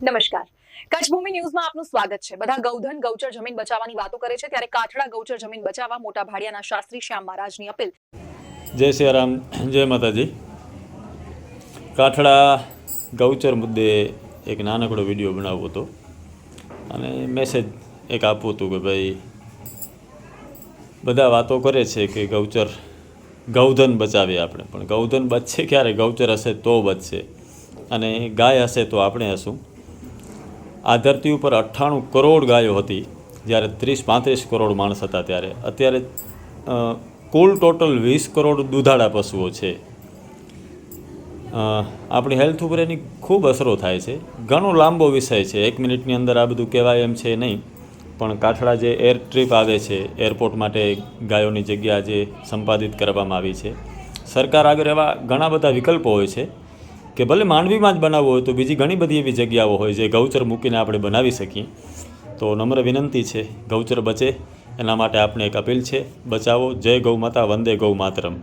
નમસ્કાર, કચ્છ ભૂમિ ન્યૂઝમાં આપનું સ્વાગત છે। બધા ગૌધન ગૌચર જમીન બચાવવાની વાતો કરે છે, ત્યારે કાઠડા ગૌચર જમીન બચાવવા મોટા ભાડિયાના શાસ્ત્રી શ્યામ મહારાજની અપીલ। જય સિયારામ, જય માતાજી। કાઠડા ગૌચર મુદ્દે એક નાનકડો વિડીયો બનાવવો હતો અને મેસેજ એક આપવું હતું કે ભાઈ બધા વાતો કરે છે કે ગૌચર ગૌધન બચાવીએ આપણે, પણ ગૌધન બચશે ક્યારે? ગૌચર હશે તો બચશે અને ગાય હશે તો આપણે હશું। આ ધરતી ઉપર 98 કરોડ ગાયો હતી જ્યારે 30-35 કરોડ માણસ હતા ત્યારે। અત્યારે કુલ ટોટલ 20 કરોડ દૂધાળા પશુઓ છે। આપણી હેલ્થ ઉપર એની ખૂબ અસરો થાય છે। ઘણો લાંબો વિષય છે, 1 મિનિટની અંદર આ બધું કહેવાય એમ છે નહીં, પણ કાઠડા જે એર ટ્રીપ આવે છે, એરપોર્ટ માટે ગાયોની જગ્યા જે સંપાદિત કરવામાં આવી છે, સરકાર આગળ એવા ઘણા બધા વિકલ્પો હોય છે કે ભલે માંડવીમાં જ બનાવવો હોય તો બીજી ઘણી બધી એવી જગ્યાઓ હોય જે ગૌચર મૂકીને આપણે બનાવી શકીએ। તો નમ્ર વિનંતી છે, ગૌચર બચે એના માટે આપણે એક અપીલ છે, બચાવો। જય ગૌ માતા, વંદે ગૌ માતરમ।